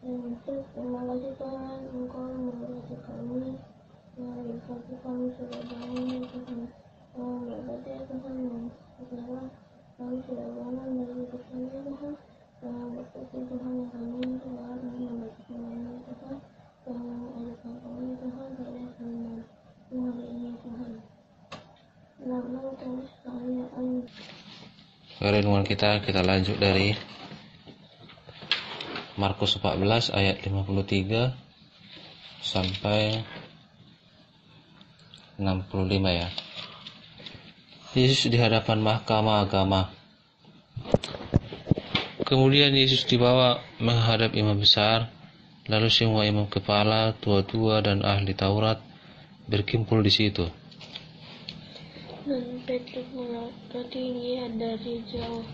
Terima kasih Tuhan, Engkau memberkati kami. Hari pagi kami sudah bangun ya Tuhan. Berkati ya Tuhan yang segala kami sudah bangun dari hidup kami Tuhan. Berkati Tuhan yang kami telah membaca firman Tuhan. Tuhan ajarkan kami Tuhan pada firman hari ini Tuhan. Nama tulis kami amin. Renungan kita lanjut dari Markus 14 ayat 53 sampai 65 ya. Yesus di hadapan mahkamah agama. Kemudian Yesus dibawa menghadap imam besar, lalu semua imam kepala, tua-tua dan ahli Taurat berkumpul di situ. Dan Petrus mengangkat dia dari jauh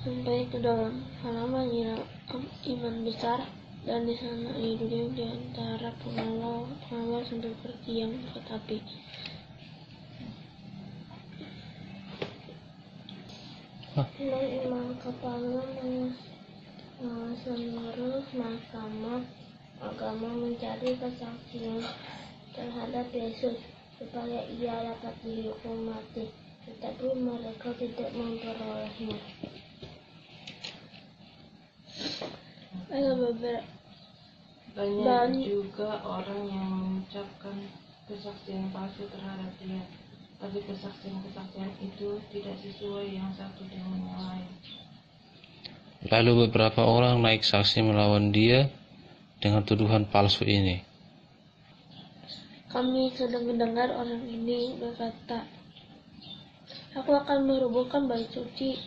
sampai ke dalam halaman imam besar, dan di sana ia duduk di antara pengawal seperti yang tetapi. Imam kepala seluruh mahkamah agama mencari kesaksian terhadap Yesus supaya ia dapat dihukum mati, tetapi mereka tidak memperolehnya. Banyak juga orang yang mengucapkan kesaksian palsu terhadap dia, tapi kesaksian itu tidak sesuai yang satu dengan yang lain. Lalu beberapa orang naik saksi melawan dia dengan tuduhan palsu ini. Kami sedang mendengar orang ini berkata, "Aku akan merobohkan bait suci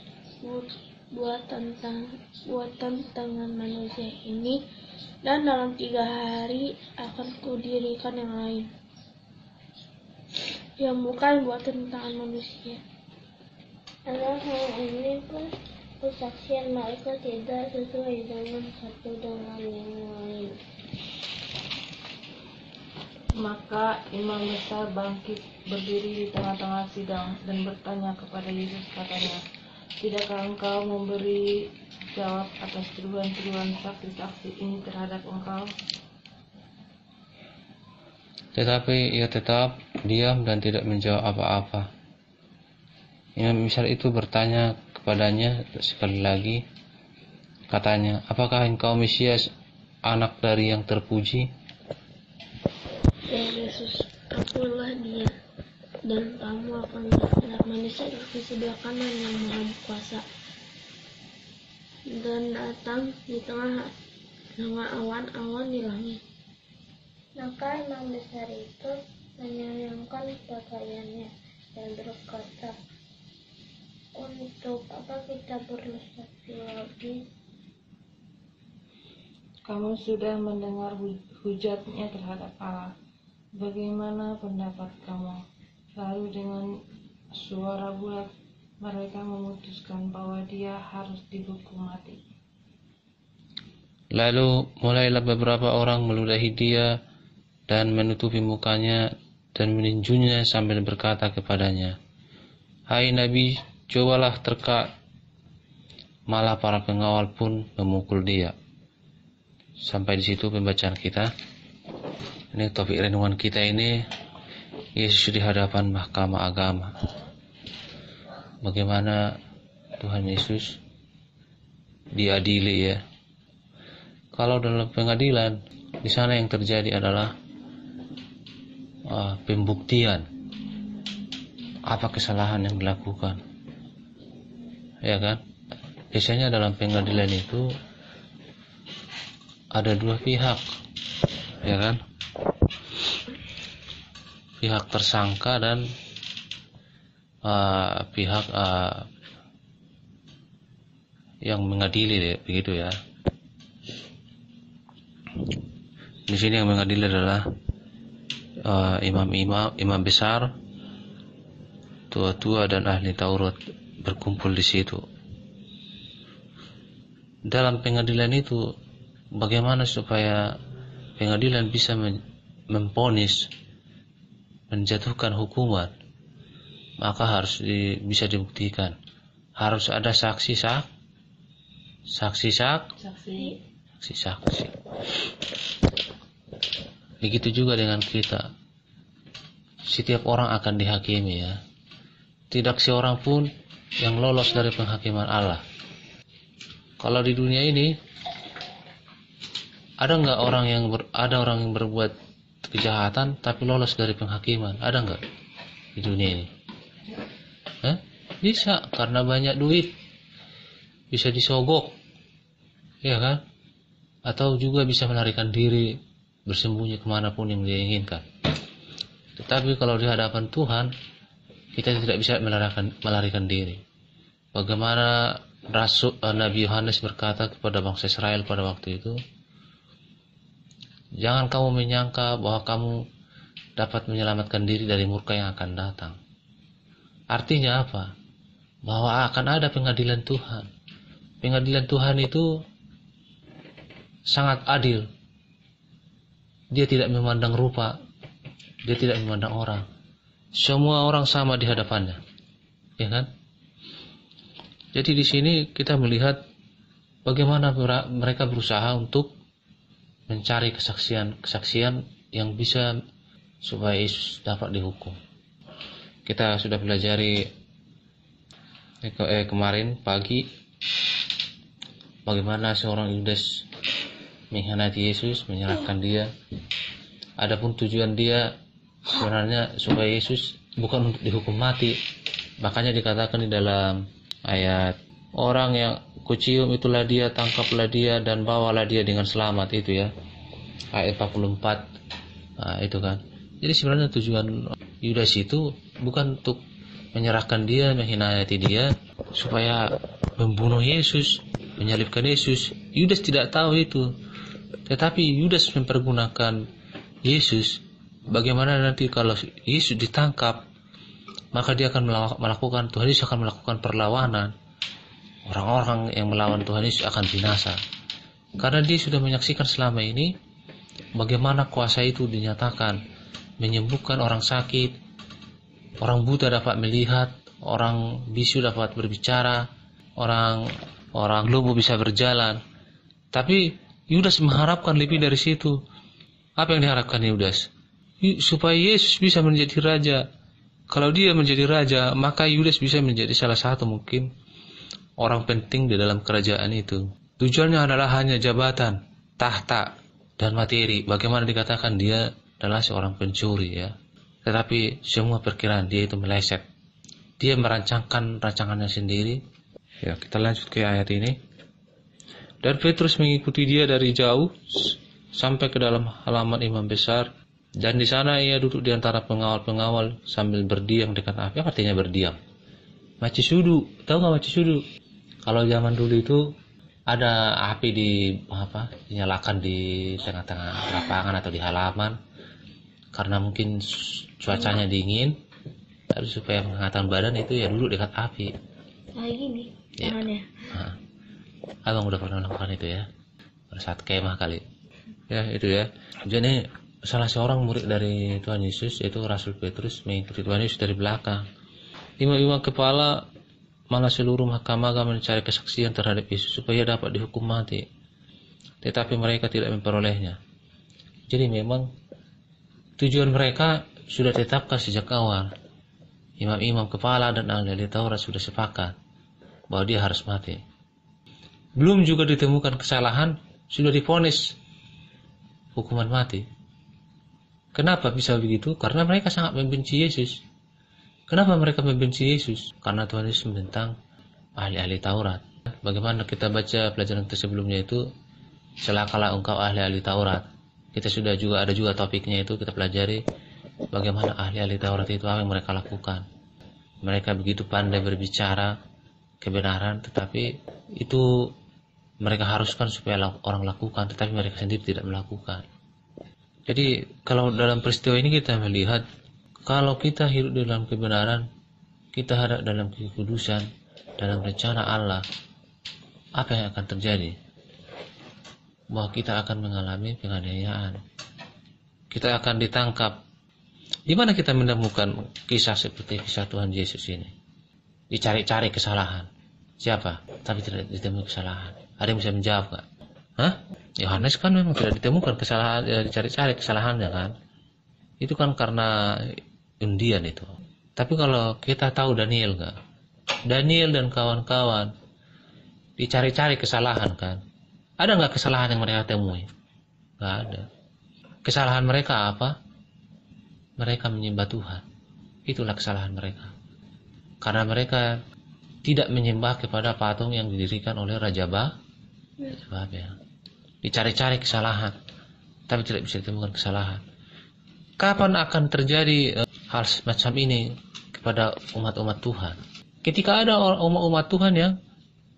buatan tangan manusia ini, dan dalam 3 hari akan kudirikan yang lain, yang bukan buatan tangan manusia." Dalam hal ini pun kesaksian mereka tidak sesuai dengan satu dengan yang lain. Maka imam besar bangkit berdiri di tengah-tengah sidang dan bertanya kepada Yesus, katanya, "Tidakkah engkau memberi jawab atas tuduhan-tuduhan saksi-saksi ini terhadap engkau?" Tetapi ia tetap diam dan tidak menjawab apa-apa. Imam besar itu bertanya kepadanya sekali lagi, katanya, "Apakah engkau Mesias, anak dari yang terpuji?" Ya Yesus, akulah dia, dan kamu akan melihat manusia di sebelah kanan yang Maha Kuasa, dan datang di tengah awan-awan di langit. Maka imam besar itu menyayangkan pakaiannya dan berkata, "Untuk apa kita perlu saksi lagi? Kamu sudah mendengar hujatnya terhadap Allah. Bagaimana pendapat kamu?" Lalu dengan suara bulat mereka memutuskan bahwa dia harus dihukum mati. Lalu mulailah beberapa orang meludahi dia dan menutupi mukanya dan meninjunya sambil berkata kepadanya, "Hai Nabi, cobalah terka." Malah para pengawal pun memukul dia. Sampai di situ pembacaan kita. Ini topik renungan kita ini, Yesus di hadapan mahkamah agama. Bagaimana Tuhan Yesus diadili ya. Kalau dalam pengadilan, di sana yang terjadi adalah pembuktian apa kesalahan yang dilakukan, ya kan? Biasanya dalam pengadilan itu ada 2 pihak, ya kan? Pihak tersangka dan pihak yang mengadili, begitu ya. Di sini yang mengadili adalah imam besar, tua-tua dan ahli Taurat berkumpul di situ. Dalam pengadilan itu, bagaimana supaya pengadilan bisa memvonis, menjatuhkan hukuman? Maka harus bisa dibuktikan. Harus ada saksi saksi-saksi. Begitu juga dengan kita. Setiap orang akan dihakimi ya. Tidak seorang pun yang lolos dari penghakiman Allah. Kalau di dunia ini ada nggak orang yang berbuat kejahatan tapi lolos dari penghakiman? Ada nggak di dunia ini? Bisa, karena banyak duit, bisa disogok, ya kan? Atau juga bisa melarikan diri, bersembunyi kemanapun yang dia inginkan. Tetapi kalau di hadapan Tuhan, kita tidak bisa melarikan diri. Bagaimana Nabi Yohanes berkata kepada bangsa Israel pada waktu itu, jangan kamu menyangka bahwa kamu dapat menyelamatkan diri dari murka yang akan datang. Artinya apa? Bahwa akan ada pengadilan Tuhan. Pengadilan Tuhan itu sangat adil. Dia tidak memandang rupa, dia tidak memandang orang. Semua orang sama di hadapannya, ya kan? Jadi di sini kita melihat bagaimana mereka berusaha untuk mencari kesaksian yang bisa supaya Yesus dapat dihukum. Kita sudah pelajari kemarin pagi bagaimana seorang Yudas mengkhianati Yesus, menyerahkan dia. Adapun tujuan dia sebenarnya supaya Yesus bukan untuk dihukum mati. Makanya dikatakan di dalam ayat, orang yang kucium itulah dia, tangkaplah dia dan bawalah dia dengan selamat, itu ya. Ayat 44. Nah, itu kan. Jadi sebenarnya tujuan Yudas itu bukan untuk menyerahkan dia, mengkhianati dia supaya membunuh Yesus, menyalibkan Yesus. Yudas tidak tahu itu. Tetapi Yudas mempergunakan Yesus. Bagaimana nanti kalau Yesus ditangkap, maka dia akan melakukan, Tuhan Yesus akan melakukan perlawanan. Orang-orang yang melawan Tuhan Yesus akan binasa. Karena dia sudah menyaksikan selama ini bagaimana kuasa itu dinyatakan, menyembuhkan orang sakit, orang buta dapat melihat, orang bisu dapat berbicara, orang lumpuh bisa berjalan. Tapi Yudas mengharapkan lebih dari situ. Apa yang diharapkan Yudas? Supaya Yesus bisa menjadi raja. Kalau dia menjadi raja, maka Yudas bisa menjadi salah satu mungkin orang penting di dalam kerajaan itu. Tujuannya adalah hanya jabatan, tahta, dan materi. Bagaimana dikatakan dia adalah seorang pencuri ya. Tetapi semua perkiraan dia itu meleset. Dia merancangkan rancangannya sendiri. Ya, kita lanjut ke ayat ini. Dan Petrus mengikuti dia dari jauh sampai ke dalam halaman imam besar. Dan di sana ia duduk di antara pengawal-pengawal sambil berdiam dekat api. Apa artinya berdiam? Macisudu. Tahu nggak macisudu? Kalau zaman dulu itu ada api dinyalakan di tengah-tengah lapangan atau di halaman. Karena mungkin cuacanya dingin, tapi supaya menghangatkan badan itu ya duduk dekat api. Kayak gini Ya. tangannya. Nah, abang udah pernah melakukan itu ya, pada saat kemah kali. Ya itu ya. Jadi salah seorang murid dari Tuhan Yesus yaitu Rasul Petrus mengikuti Tuhan Yesus dari belakang. Imam-imam kepala malah seluruh mahkamah mencari kesaksian terhadap Yesus supaya dapat dihukum mati. Tetapi mereka tidak memperolehnya. Jadi memang tujuan mereka sudah ditetapkan sejak awal. Imam-imam kepala dan ahli Taurat sudah sepakat bahwa dia harus mati. Belum juga ditemukan kesalahan, sudah divonis hukuman mati. Kenapa bisa begitu? Karena mereka sangat membenci Yesus. Kenapa mereka membenci Yesus? Karena Tuhan Yesus membentang ahli-ahli Taurat. Bagaimana kita baca pelajaran sebelumnya itu, celakalah engkau ahli-ahli Taurat. Kita sudah juga ada juga topiknya itu, kita pelajari bagaimana ahli-ahli Taurat itu apa yang mereka lakukan. Mereka begitu pandai berbicara kebenaran, tetapi itu mereka haruskan supaya orang lakukan, tetapi mereka sendiri tidak melakukan. Jadi kalau dalam peristiwa ini kita melihat, kalau kita hidup dalam kebenaran, kita hidup dalam kekudusan, dalam rencana Allah, apa yang akan terjadi? Bahwa kita akan mengalami penganiayaan, kita akan ditangkap. Di mana kita menemukan kisah seperti kisah Tuhan Yesus ini? Dicari-cari kesalahan. Siapa? Tapi tidak ditemui kesalahan. Ada yang bisa menjawab nggak? Yohanes kan memang tidak ditemukan kesalahan, dicari-cari kesalahannya kan. Itu kan karena undian itu. Tapi kalau kita tahu Daniel enggak? Daniel dan kawan-kawan dicari-cari kesalahan kan. Ada nggak kesalahan yang mereka temui? Nggak ada. Kesalahan mereka apa? Mereka menyembah Tuhan. Itulah kesalahan mereka. Karena mereka tidak menyembah kepada patung yang didirikan oleh Raja Babel. Dicari-cari kesalahan, tapi tidak bisa ditemukan kesalahan. Kapan akan terjadi hal semacam ini kepada umat-umat Tuhan? Ketika ada umat Tuhan yang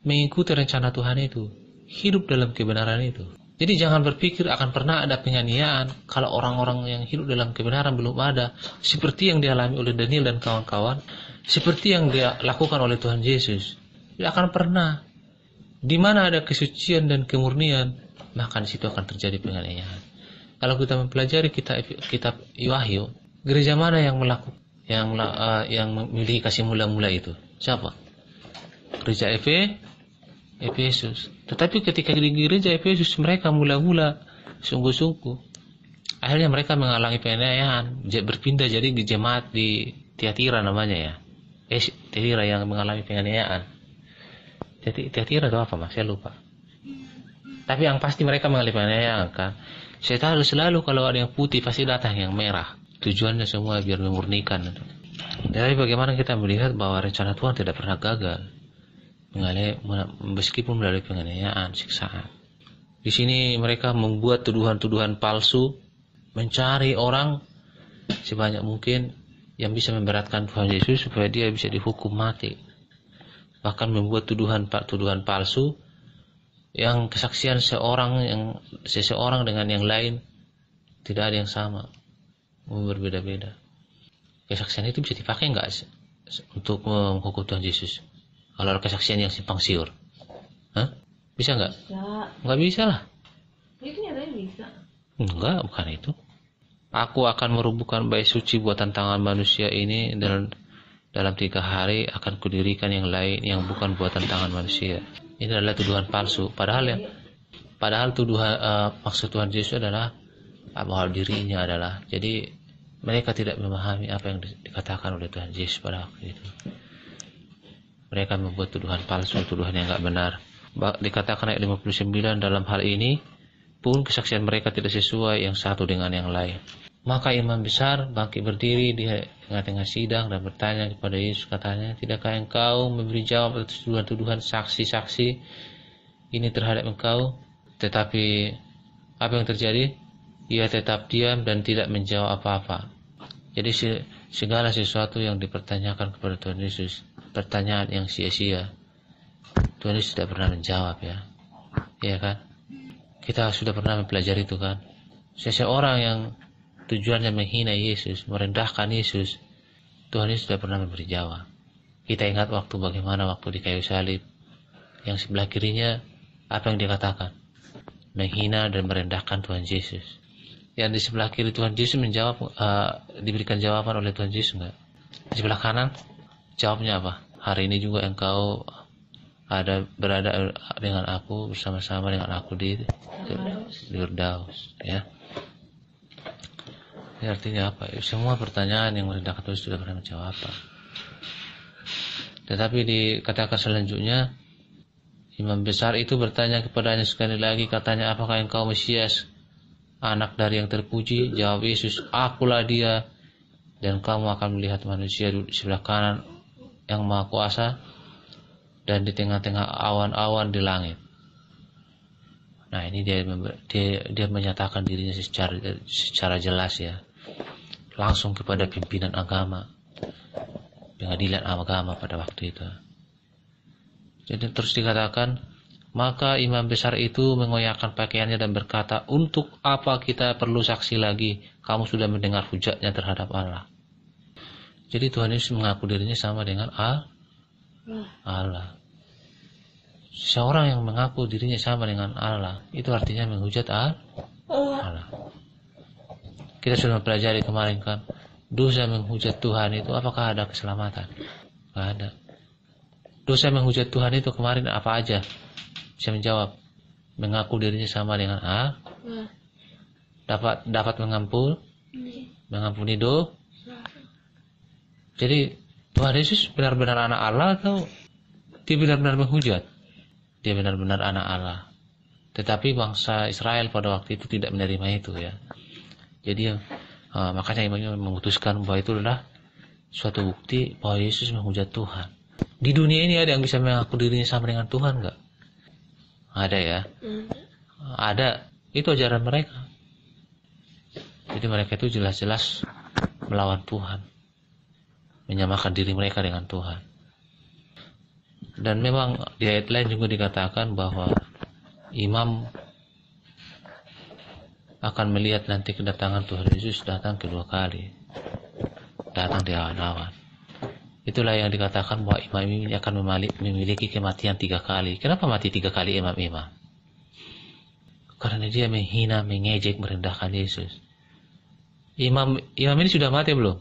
mengikuti rencana Tuhan itu, hidup dalam kebenaran itu. Jadi jangan berpikir akan pernah ada penganiayaan kalau orang-orang yang hidup dalam kebenaran belum ada, seperti yang dialami oleh Daniel dan kawan-kawan, seperti yang dia lakukan oleh Tuhan Yesus. Tidak akan pernah. Di mana ada kesucian dan kemurnian, maka di situ akan terjadi penganiayaan. Kalau kita mempelajari kitab Wahyu, gereja mana yang yang memiliki kasih mula-mula itu? Siapa? Gereja Efesus. Tetapi ketika di gereja Efesus mereka mula-mula sungguh-sungguh, akhirnya mereka mengalami penganiayaan, berpindah jadi di jemaat di Tiatira namanya ya. Tiatira yang mengalami penganiayaan. Jadi Tiatira itu apa mas? Saya lupa. Tapi yang pasti mereka mengalami penganiayaan kan. Saya tahu selalu kalau ada yang putih pasti datang yang merah. Tujuannya semua biar memurnikan. Tapi bagaimana kita melihat bahwa rencana Tuhan tidak pernah gagal, meskipun melalui penganiayaan, siksaan. Di sini mereka membuat tuduhan-tuduhan palsu, mencari orang sebanyak mungkin yang bisa memberatkan Tuhan Yesus supaya dia bisa dihukum mati. Bahkan membuat tuduhan palsu yang kesaksian seseorang dengan yang lain tidak ada yang sama, berbeda-beda. Kesaksian itu bisa dipakai enggak untuk menghukum Tuhan Yesus? Kalau ada kesaksian yang simpang siur, bisa enggak? Bisa. Enggak bisa lah. Itu nyatanya bisa. Enggak, bukan itu. Aku akan merubuhkan bait suci buatan tangan manusia ini dan dalam 3 hari akan kudirikan yang lain yang bukan buatan tangan manusia. Ini adalah tuduhan palsu. Padahal tuduhan maksud Tuhan Yesus adalah bahwa dirinya adalah. Jadi mereka tidak memahami apa yang dikatakan oleh Tuhan Yesus pada waktu itu. Mereka membuat tuduhan palsu, tuduhan yang tidak benar. Dikatakan ayat 59 dalam hal ini pun kesaksian mereka tidak sesuai yang satu dengan yang lain. Maka imam besar bangkit berdiri di tengah-tengah sidang dan bertanya kepada Yesus, katanya, tidakkah engkau memberi jawab atas tuduhan-tuduhan saksi-saksi ini terhadap engkau? Tetapi apa yang terjadi? Ia tetap diam dan tidak menjawab apa-apa. Jadi segala sesuatu yang dipertanyakan kepada Tuhan Yesus, pertanyaan yang sia-sia, Tuhan Yesus tidak pernah menjawab ya. Iya kan? Kita sudah pernah mempelajari itu kan. Seseorang yang tujuannya menghina Yesus, merendahkan Yesus, Tuhan Yesus tidak pernah memberi jawab. Kita ingat bagaimana waktu di kayu salib, yang sebelah kirinya apa yang dia katakan? Menghina dan merendahkan Tuhan Yesus. Yang di sebelah kiri Tuhan Yesus menjawab, diberikan jawaban oleh Tuhan Yesus enggak? Di sebelah kanan jawabnya apa? Hari ini juga engkau berada dengan aku, bersama-sama dengan aku di Firdaus ya. Ini artinya apa? Semua pertanyaan yang merendahkan Tuhan sudah pernah menjawab. Tetapi dikatakan selanjutnya, imam besar itu bertanya kepadanya sekali lagi, katanya, apakah engkau Mesias, anak dari yang terpuji? Jawab Yesus, akulah dia, dan kamu akan melihat manusia di sebelah kanan yang maha kuasa dan di tengah-tengah awan-awan di langit. Nah ini dia menyatakan dirinya secara jelas ya, langsung kepada pimpinan agama, pengadilan agama pada waktu itu. Jadi terus dikatakan, maka imam besar itu mengoyakkan pakaiannya dan berkata, untuk apa kita perlu saksi lagi? Kamu sudah mendengar hujatnya terhadap Allah. Jadi Tuhan Yesus mengaku dirinya sama dengan Allah. Seorang yang mengaku dirinya sama dengan Allah, itu artinya menghujat Allah. Kita sudah mempelajari kemarin kan, dosa menghujat Tuhan itu apakah ada keselamatan? Tidak ada. Dosa menghujat Tuhan itu kemarin apa aja? Saya menjawab, mengaku dirinya sama dengan Allah, dapat mengampuni dosa. Jadi Tuhan Yesus benar-benar anak Allah atau dia benar-benar menghujat? Dia benar-benar anak Allah. Tetapi bangsa Israel pada waktu itu tidak menerima itu ya. Jadi makanya imamnya memutuskan bahwa itu adalah suatu bukti bahwa Yesus menghujat Tuhan. Di dunia ini ada yang bisa mengaku dirinya sama dengan Tuhan nggak? Ada ya. Ada. Itu ajaran mereka. Jadi mereka itu jelas-jelas melawan Tuhan, menyamakan diri mereka dengan Tuhan. Dan memang di ayat lain juga dikatakan bahwa imam akan melihat nanti kedatangan Tuhan Yesus datang kedua kali, datang di awan-awan. Itulah yang dikatakan bahwa imam ini akan memiliki kematian 3 kali. Kenapa mati 3 kali imam-imam? Karena dia menghina, mengejek, merendahkan Yesus. Imam ini sudah mati belum?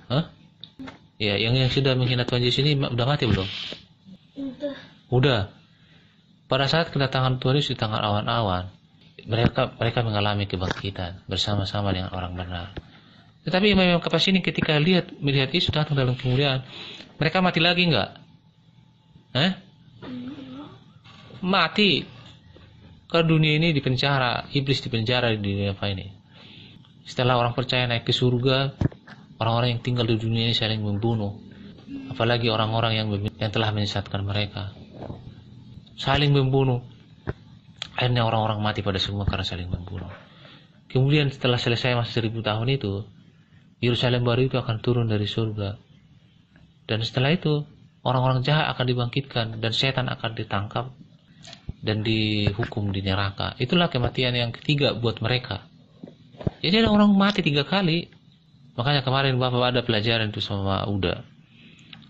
Hah? Ya, yang sudah menghina Tuhan Yesus ini udah mati belum? Udah. Pada saat kedatangan Tuhan Yesus di tengah awan-awan, mereka mengalami kebangkitan bersama-sama dengan orang benar. Tetapi imam-imam kapas ini ketika melihat Yesus datang dalam kemuliaan, mereka mati lagi enggak? Mati. Karena dunia ini dipenjara, iblis dipenjara di dunia apa ini. Setelah orang percaya naik ke surga, orang-orang yang tinggal di dunia ini saling membunuh. Apalagi orang-orang yang telah menyesatkan mereka. Saling membunuh. Akhirnya orang-orang mati pada semua karena saling membunuh. Kemudian setelah selesai masa 1000 tahun itu, Yerusalem baru itu akan turun dari surga. Dan setelah itu, orang-orang jahat akan dibangkitkan dan setan akan ditangkap dan dihukum di neraka. Itulah kematian yang ketiga buat mereka. Jadi ada orang mati 3 kali. Makanya kemarin Bapak ada pelajaran itu sama Uda.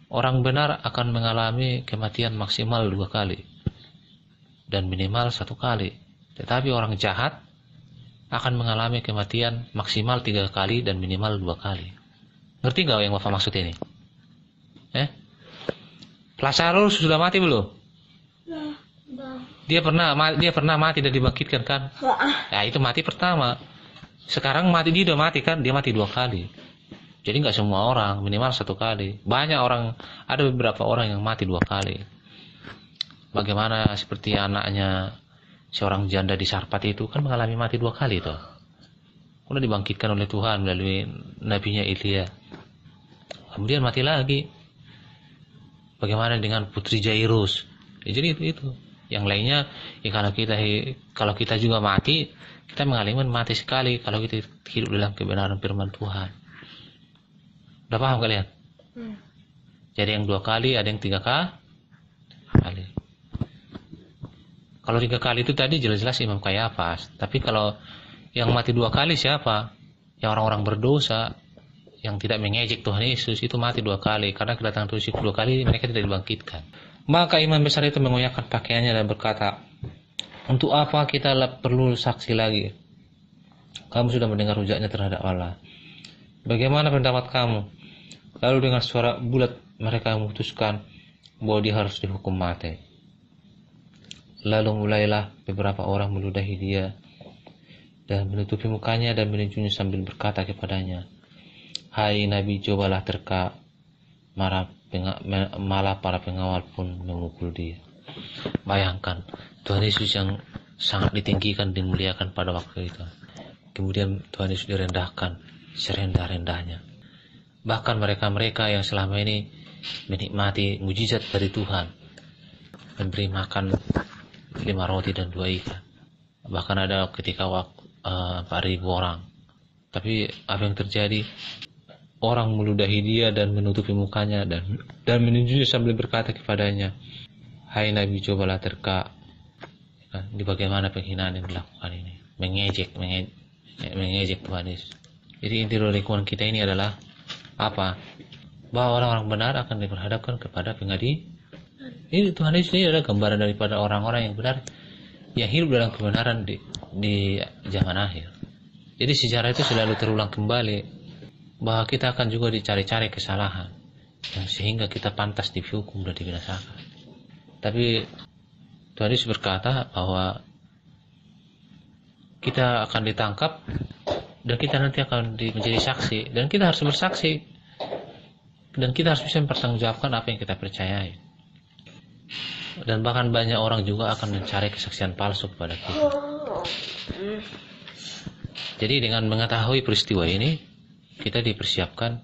Orang benar akan mengalami kematian maksimal 2 kali. Dan minimal 1 kali. Tetapi orang jahat akan mengalami kematian maksimal 3 kali dan minimal 2 kali. Ngerti nggak yang Bapak maksud ini? Lazarus sudah mati belum? Dia pernah mati dan dibangkitkan kan? Ya itu mati pertama. Sekarang dia udah mati kan? Dia mati 2 kali. Jadi nggak semua orang, minimal 1 kali. Banyak orang, ada beberapa orang yang mati 2 kali. Bagaimana seperti anaknya seorang janda di Sarpat itu kan mengalami mati 2 kali toh. Kemudian dibangkitkan oleh Tuhan melalui nabinya Elia. Kemudian mati lagi. Bagaimana dengan putri Jairus? Ya, jadi itu. Yang lainnya, ya kalau kita juga mati, kita mengalami mati sekali kalau kita hidup dalam kebenaran firman Tuhan. Udah paham kalian? Jadi yang 2 kali, ada yang 3 kali. Kalau 3 kali itu tadi jelas-jelas Imam Kayafas. Tapi kalau yang mati 2 kali siapa? Yang orang-orang berdosa, yang tidak mengejek Tuhan Yesus, itu mati 2 kali. Karena kedatangan Tuhan Yesus 2 kali, mereka tidak dibangkitkan. Maka imam besar itu mengoyakkan pakaiannya dan berkata, untuk apa kita perlu saksi lagi? Kamu sudah mendengar hujatnya terhadap Allah. Bagaimana pendapat kamu? Lalu dengan suara bulat mereka memutuskan bahwa dia harus dihukum mati. Lalu mulailah beberapa orang meludahi dia dan menutupi mukanya dan menunjuknya sambil berkata kepadanya, hai Nabi, cobalah terka. Malah para pengawal pun memukul dia. Bayangkan Tuhan Yesus yang sangat ditinggikan, dimuliakan pada waktu itu. Kemudian Tuhan Yesus direndahkan serendah-rendahnya. Bahkan mereka-mereka yang selama ini menikmati mujizat dari Tuhan, memberi makan 5 roti dan 2 ikan. Bahkan ada ketika 4.000 orang. Tapi apa yang terjadi? Orang meludahi dia dan menutupi mukanya dan menunjuknya sambil berkata kepadanya, hai Nabi, cobalah terka. Ini bagaimana penghinaan yang dilakukan ini? Mengejek Tuhan Yesus. Jadi inti lingkungan kita ini adalah apa? Bahwa orang-orang benar akan diperhadapkan kepada pengadilan. Ini Tuhan Yesus ini adalah gambaran daripada orang-orang yang benar, yang hidup dalam kebenaran di zaman akhir. Jadi sejarah itu selalu terulang kembali, bahwa kita akan juga dicari-cari kesalahan sehingga kita pantas dihukum dan dibinasakan. Tapi Tuhan Yesus berkata bahwa kita akan ditangkap dan kita nanti akan menjadi saksi, dan kita harus bersaksi, dan kita harus bisa mempertanggungjawabkan apa yang kita percayai. Dan bahkan banyak orang juga akan mencari kesaksian palsu kepada kita. Jadi dengan mengetahui peristiwa ini, kita dipersiapkan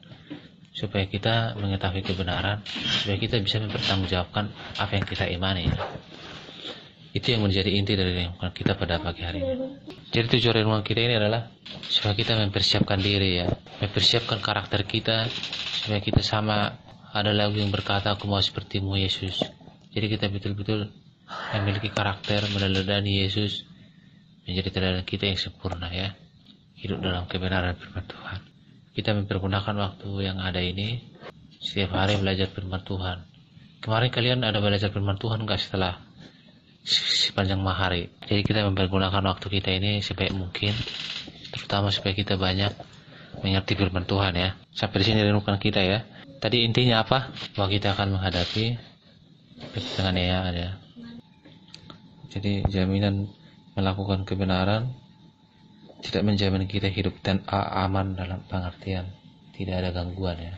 supaya kita mengetahui kebenaran, supaya kita bisa mempertanggungjawabkan apa yang kita imani. Itu yang menjadi inti dari renungan kita pada pagi hari ini. Jadi tujuan renungan kita ini adalah supaya kita mempersiapkan diri, ya, mempersiapkan karakter kita, supaya kita sama. Ada lagu yang berkata, aku mau sepertimu Yesus. Jadi kita betul-betul memiliki karakter meneladani Yesus, menjadi teladan kita yang sempurna, ya, hidup dalam kebenaran firman Tuhan. Kita mempergunakan waktu yang ada ini setiap hari belajar firman Tuhan. Kemarin kalian ada belajar firman Tuhan nggak setelah sepanjang hari? Jadi kita mempergunakan waktu kita ini sebaik mungkin, terutama supaya kita banyak mengerti firman Tuhan, ya. Sampai di sini renungan kita, ya. Tadi intinya apa? Bahwa kita akan menghadapi penganiayaan, ya. Jadi jaminan melakukan kebenaran tidak menjamin kita hidup dan aman dalam pengertian tidak ada gangguan, ya.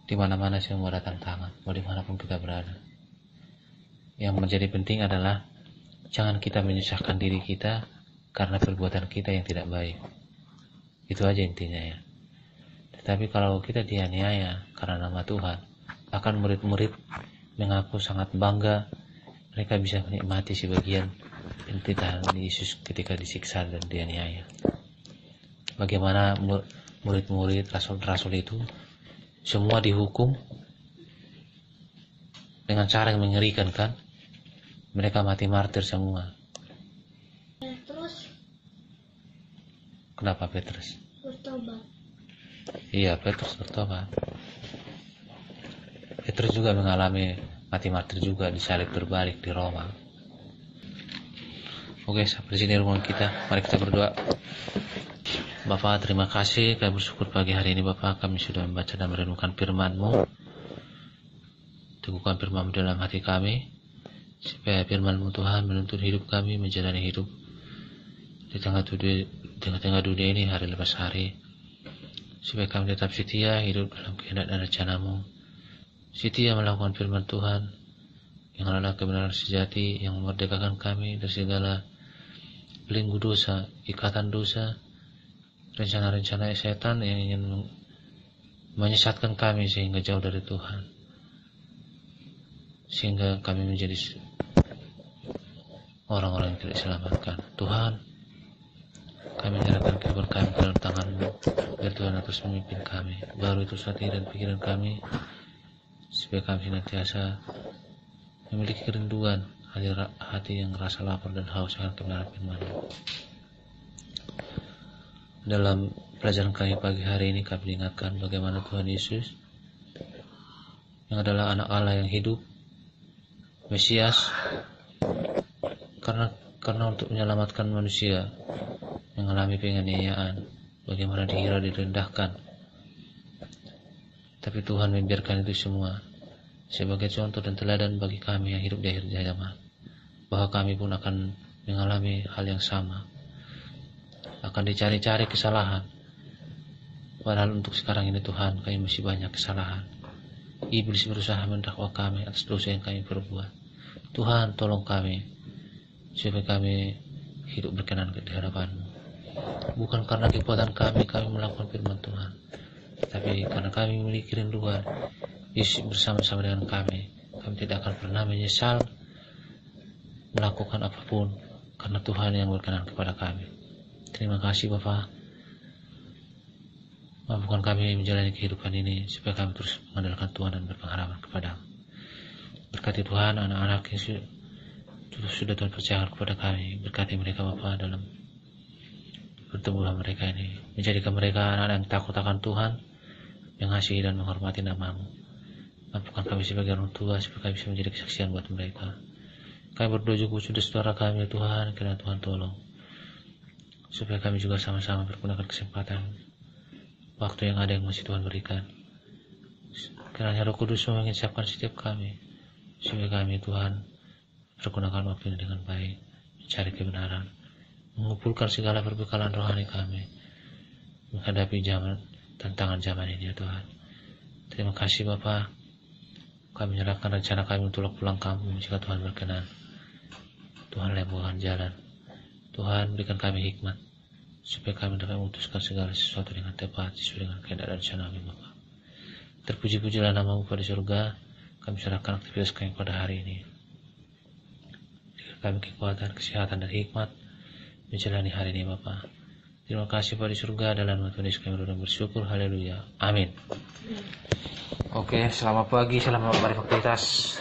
Di mana-mana semua ada tantangan, mau dimanapun kita berada. Yang menjadi penting adalah jangan kita menyusahkan diri kita karena perbuatan kita yang tidak baik. Itu aja intinya, ya. Tetapi kalau kita dianiaya karena nama Tuhan, akan murid-murid mengaku sangat bangga mereka bisa menikmati sebagian penderitaan Yesus ketika disiksa dan dianiaya. Bagaimana murid-murid rasul-rasul itu semua dihukum dengan cara yang mengerikan, kan? Mereka mati martir semua. Petrus Kenapa Petrus? bertobat. Iya, Petrus bertobat. Petrus juga mengalami mati martir juga, disalib berbalik di Roma. Oke, sampai sini renungan kita. Mari kita berdoa. Bapa, terima kasih, kami bersyukur pagi hari ini Bapa, kami sudah membaca dan merenungkan firman-Mu. Teguhkan firman-Mu dalam hati kami, supaya firman-Mu Tuhan menuntun hidup kami, menjalani hidup di tengah-tengah dunia ini hari lepas hari, supaya kami tetap setia hidup dalam kehendak dan rencana-Mu, setia melakukan firman Tuhan yang adalah kebenaran sejati yang memerdekakan kami dari segala belenggu dosa, ikatan dosa, rencana-rencana setan yang ingin menyesatkan kami sehingga jauh dari Tuhan, sehingga kami menjadi orang-orang yang tidak diselamatkan. Tuhan, kami menyerahkan kehidupan kami ke dalam tangan-Mu, biar Tuhan terus memimpin kami, baru itu hati dan pikiran kami, supaya kami senantiasa memiliki kerinduan hati yang rasa lapar dan haus akan kebenaran firman-Mu. Dalam pelajaran kami pagi hari ini, kami ingatkan bagaimana Tuhan Yesus yang adalah anak Allah yang hidup, Mesias, karena untuk menyelamatkan manusia mengalami penganiayaan, bagaimana dihina, direndahkan. Tapi Tuhan membiarkan itu semua sebagai contoh dan teladan bagi kami yang hidup di akhir zaman, bahwa kami pun akan mengalami hal yang sama, akan dicari-cari kesalahan. Padahal untuk sekarang ini Tuhan, kami masih banyak kesalahan. Iblis berusaha mendakwa kami atas dosa yang kami perbuat. Tuhan, tolong kami supaya kami hidup berkenan di hadapan-Mu. Bukan karena kekuatan kami melakukan firman Tuhan, tapi karena kami memiliki rinduan Yesus bersama-sama dengan kami tidak akan pernah menyesal melakukan apapun, karena Tuhan yang berkenan kepada kami. Terima kasih Bapa, mampukan kami menjalani kehidupan ini supaya kami terus mengandalkan Tuhan dan berpengharapan kepada-Mu. Berkati Tuhan anak-anak yang sudah Tuhan percayakan kepada kami, berkati mereka Bapa dalam pertumbuhan mereka ini, menjadikan mereka anak-anak yang takut akan Tuhan, mengasihi dan menghormati nama-Mu. Mampukan kami sebagai orang tua supaya kami bisa menjadi kesaksian buat mereka. Kami berdoa juga sudah saudara kami Tuhan, kiranya Tuhan tolong supaya kami juga sama-sama bergunakan kesempatan waktu yang ada yang masih Tuhan berikan. Kiranya Roh Kudus menginsyafkan setiap kami supaya kami Tuhan pergunakan waktu ini dengan baik, mencari kebenaran, mengumpulkan segala perbekalan rohani kami menghadapi tantangan zaman ini ya Tuhan. Terima kasih Bapa. Kami menyerahkan rencana kami untuk pulang kampung jika Tuhan berkenan. Tuhan lebuhkan jalan. Tuhan berikan kami hikmat supaya kami dapat memutuskan segala sesuatu dengan tepat sesuai dengan kehendak dan rencana kami Bapa. Terpuji-pujilah nama-Mu pada surga. Kami serahkan aktivitas kami pada hari ini. Berikan kami kekuatan, kesehatan, dan hikmat menjalani hari ini Bapa. Terima kasih pada surga dalam nama Tuhan Yesus kami bersyukur. Haleluya. Amin. Oke, selamat pagi, selamat beraktivitas.